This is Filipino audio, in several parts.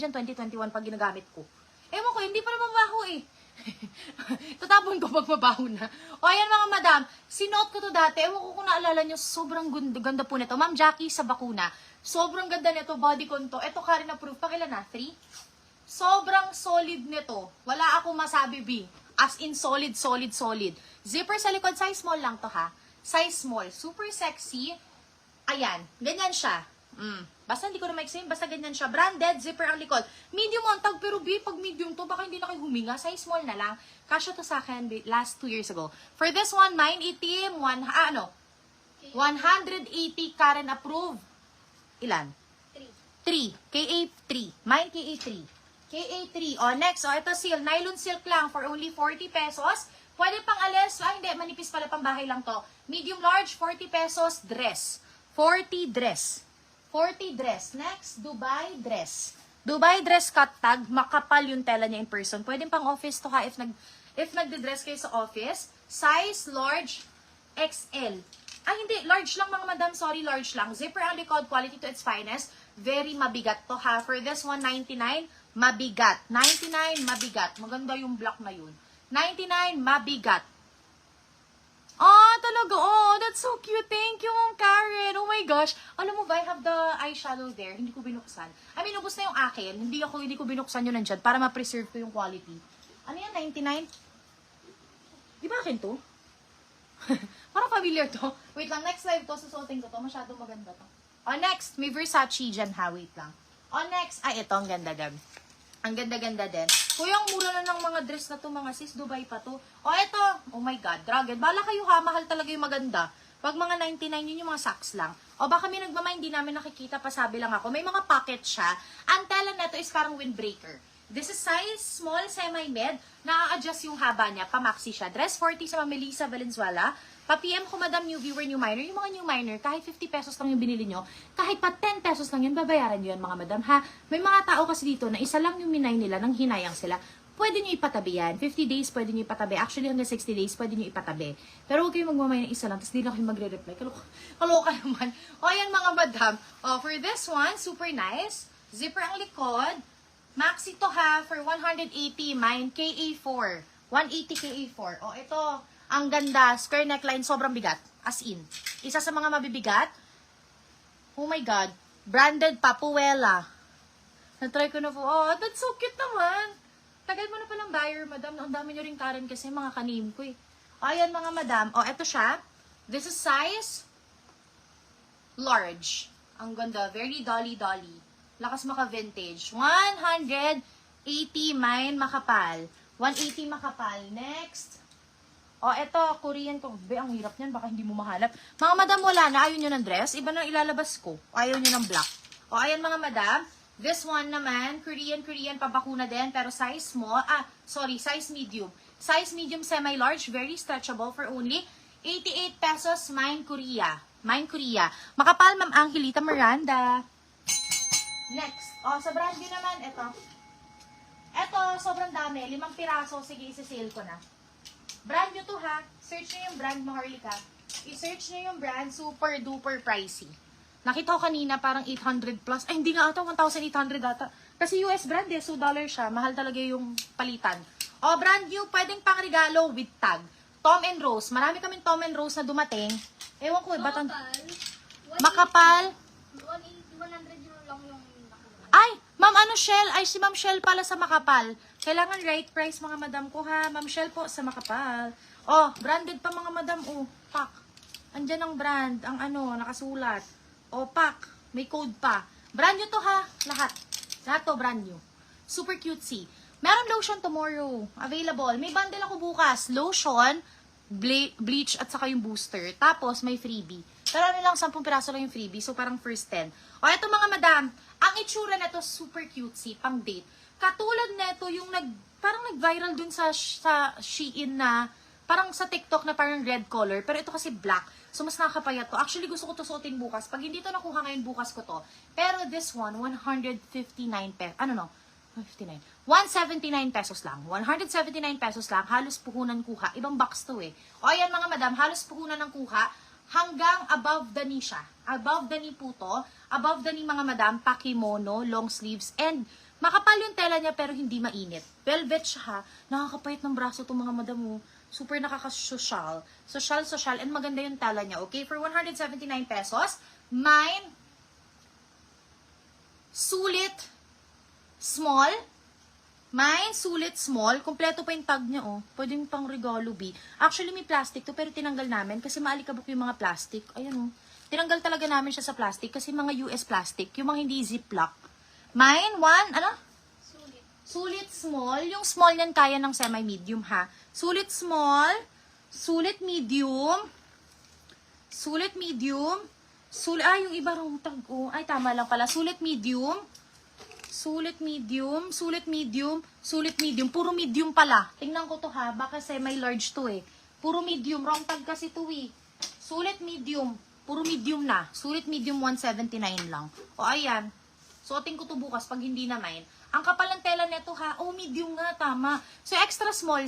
dyan 2021 pag ginagamit ko. Ewan ko, hindi pa naman baho eh. Tatapon ko pag mabaho na. O ayan mga madam, sinuot ko to dati. Ewan ko kung naalala nyo, sobrang ganda po nito. Ma'am Jackie sa bakuna. Sobrang ganda nito, bodycon to. Ito Karen approved. Pakilan na? 3? Sobrang solid nito. Wala akong masabi, B. As in solid, solid, solid. Zipper sa likod, size small lang to ha. Size small. Super sexy. Ayan, ganyan siya. Basta hindi ko na ma-explain, basta ganyan siya. Branded, zipper ang likod. Medium on tag, pero B, pag medium to, baka hindi na kayo huminga. Size small na lang. Kasya to sa akin last 2 years ago. For this one, mine itim, 180 Karen approved. Ilan? 3. KA3. Mine KA3. KA3. O, next. O, ito seal. Nylon silk lang for only 40 pesos. Pwede pang alis. Hindi. Manipis pala pang bahay lang to. Medium large, 40 pesos. Dress. 40 dress. 40 dress. Next, Dubai dress. Dubai dress cut tag. Makapal yung tela niya in person. Pwede pang office to ha if nagde-dress kayo sa office. Size large XL. Hindi. Large lang mga madam. Sorry, large lang. Zipper ang likod. Quality to its finest. Very mabigat to ha. For this one, 99. Mabigat. 99, mabigat. Maganda yung black na yun. 99, mabigat. Talaga. Oh, that's so cute. Thank you, Mom Karen. Oh my gosh. Alam mo ba, I have the eyeshadow there. Hindi ko binuksan. I mean, ubos na yung akin. Hindi ko binuksan yun nandyan para ma-preserve ko yung quality. Ano yan, 99? Di ba akin to? Parang familiar to. Wait lang, next live to. Susuotin ko to. Masyadong maganda to. Next. May Versace dyan ha. Wait lang. Next. Ito. Ang ganda din. Ang ganda-ganda din. Kuya, ang mura na ng mga dress na to, mga sis. Dubai pa to. Ito. Oh my God. Dragon. Bala kayo ha. Mahal talaga yung maganda. Pag mga 99, yun yung mga socks lang. Baka may nagmamay, hindi namin nakikita. Pasabi lang ako. May mga pocket siya. Ang tela na to is parang windbreaker. This is size small, semi-med. Na-adjust yung haba niya. Pamaxi siya. Dress 40 sa Melissa Valenzuela. Pa-PM ko, Madam New Viewer, New Minor. Yung mga New Minor, kahit 50 pesos lang yung binili nyo, kahit pa 10 pesos lang yun, babayaran nyo yan, mga madam, ha? May mga tao kasi dito na isa lang yung minay nila, nang hinayang sila. Pwede nyo ipatabi yan. 50 days, pwede nyo ipatabi. Actually, hanggang 60 days, pwede nyo ipatabi. Pero huwag kayong magmamay ng isa lang, tapos di lang kayo magre-reply. Kaloka naman. Ayan, mga madam. For this one, super nice. Zipper ang likod. Maxi to ha, for 180. Mine, KA4. 180 KA4. Ito. Ang ganda, square neckline, sobrang bigat. As in. Isa sa mga mabibigat. Oh my God. Branded Papuela. Na-try ko na po. That's so cute naman. Tagal mo na palang buyer, madam. Ang dami nyo rin Karen kasi mga kanim ko eh. Ayan mga madam. Eto siya. This is size large. Ang ganda. Very dolly-dolly. Lakas maka-vintage. 180 mine makapal. 180 makapal. Next. Eto, Korean to. Ang hirap niyan. Baka hindi mo mahanap. Mga madam, wala na. Ayaw nyo ng dress. Iba na ilalabas ko. Ayaw nyo ng black. Ayan mga madam. This one naman, Korean, pabakuna din. Pero size small. Size medium. Size medium semi-large. Very stretchable for only 88 pesos. Mine Korea. Makapal, Ma'am Angelita Miranda. Next. Sa brand nyo naman, Ito, sobrang dami. 5 piraso. Sige, isi-sale ko na. Brand nyo to ha. Search nyo yung brand, Maharlika. I-search nyo yung brand, super duper pricey. Nakita ko kanina parang 800 plus. Hindi nga ata, 1,800 ata. Kasi US brand so dollar siya. Mahal talaga yung palitan. Brand new, pwedeng pang regalo with tag. Tom and Rose. Marami kaming Tom and Rose na dumating. Ewan ko ba't makapal. 100 lang yung Ma'am, Shell? Si Ma'am Shell pala sa makapal. Kailangan right price, mga madam ko, ha? Ma'am Shell po sa makapal. Branded pa, mga madam. Pack. Andyan ang brand. Ang nakasulat. Pack. May code pa. Brand new to, ha? Lahat. Lahat to, brand new. Super cutesy. Meron lotion tomorrow. Available. May bundle ako bukas. Lotion, bleach, at saka yung booster. Tapos, may freebie. Pero lang, 10 piraso lang yung freebie. So, parang first 10. Ito mga madam. Ang itsura na to super cutesy, pang date. Katulad na ito, yung parang nag-viral dun sa Shein na, parang sa TikTok na parang red color. Pero ito kasi black. So, mas nakakapayat to. Actually, gusto ko to suotin bukas. Pag hindi to nakuha ngayon, bukas ko to. Pero this one, 159 pesos. 59. 179 pesos lang. 179 pesos lang. Halos puhunan kuha. Ibang box to eh. Ayan mga madam, halos puhunan ng kuha. Hanggang above the knee siya. Above the knee po to. Above the knee mga madam, pakimono, long sleeves, and Makapal yung tela niya pero hindi mainit. Velvet siya ha. Nakakapayat ng braso itong mga madam mo. Super nakakasosyal. Sosyal. And maganda yung tela niya. Okay? For 179 pesos. Mine. Sulit. Small. Mine, sulit, small. Kompleto pa yung tag niya, oh. Pwedeng pang regalo, B. Actually, may plastic to, pero tinanggal namin kasi maalikabok yung mga plastic. Ayan, oh. Tinanggal talaga namin siya sa plastic kasi mga US plastic. Yung mga hindi ziplock. Mine, one, ano? Sulit. Sulit, small. Yung small yan kaya ng semi-medium, ha? Sulit, small. Sulit, medium. Sulit, medium. Yung iba rong tag, oh. Ay, tama lang pala. Sulit, medium. Sulit medium, sulit medium, sulit medium. Puro medium pala. Tingnan ko to ha. Baka semi-large to eh. Puro medium. Wrong tag kasi to eh. Sulit medium. Puro medium na. Sulit medium 179 lang. O ayan. Suotin ko to bukas pag hindi na mine. Ang kapal ng tela neto ha. Oh, medium nga. Tama. So extra small.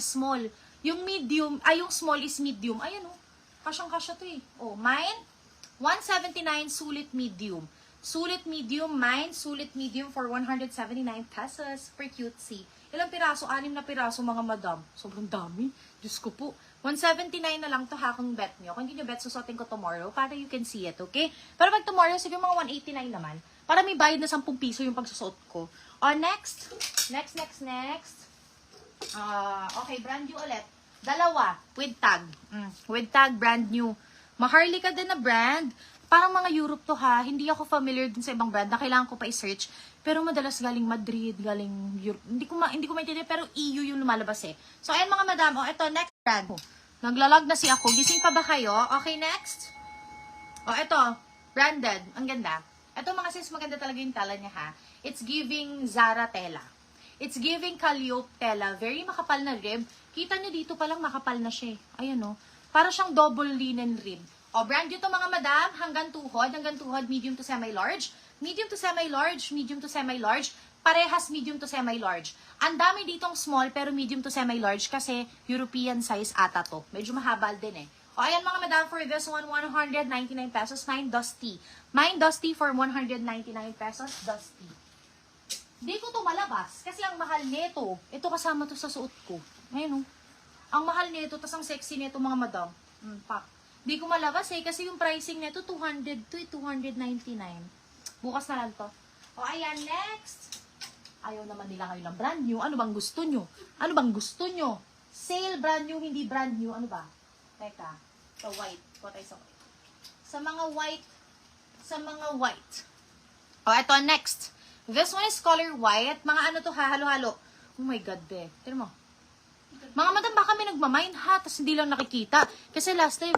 Yung medium, yung small is medium. Ayan oh. Kasyang-kasya to eh. Oh, mine. 179 sulit medium. Sulit medium, mine, sulit medium for 179 pesos per cutesy. Ilang piraso? 6 na piraso mga madam. Sobrang dami. Diyos ko po. 179 na lang to ha kung bet nyo. Kung hindi nyo bet, susuotin ko tomorrow para you can see it, okay? Pero pag tomorrow, sige mga 189 naman. Para may bayad na 10 piso yung pagsusuot ko. Next. Okay, brand new ulit. Dalawa, with tag. With tag, brand new. Maharlika din na brand. Parang mga Europe to ha. Hindi ako familiar din sa ibang brand na kailangan ko pa i-search. Pero madalas galing Madrid, galing Europe. Hindi ko maintindihan pero EU yung lumalabas eh. So ayan mga madam, ito next brand. Naglalag na si ako. Gising pa ba kayo? Okay, next. Ito, branded. Ang ganda. Ito mga sis, maganda talaga yung tela niya ha. It's giving Zara tela. It's giving Calliope tela. Very makapal na rib. Kita nyo dito palang makapal na siya eh. Ayan o. Para siyang double linen rib. Brand new to mga madam, hanggang tuhod, medium to semi-large, medium to semi-large, parehas medium to semi-large. Ang dami ditong small pero medium to semi-large kasi European size ata to. Medyo mahaba din eh. Ayan mga madam, for this one, 199 pesos, mine dusty. Mine dusty for 199 pesos, dusty. Di ko to malabas kasi ang mahal nito. Ito kasama to sa suot ko. Ayun Ang mahal nito, tas ang sexy nito mga madam. Pak. Di ko malabas eh, kasi yung pricing nito 200 to 299. Bukas na lang to. Ayan, next. Ayaw naman nila ngayon ng brand new. Ano bang gusto nyo? Sale brand new, hindi brand new. Ano ba? Teka. So, white. Kotay sa white. Sa mga white. Ito, next. This one is color white. Mga ano to ha, halo-halo. Oh my God, be. Tira mo. Mga madam, baka may nagmamine ha, tas hindi lang nakikita. Kasi last time,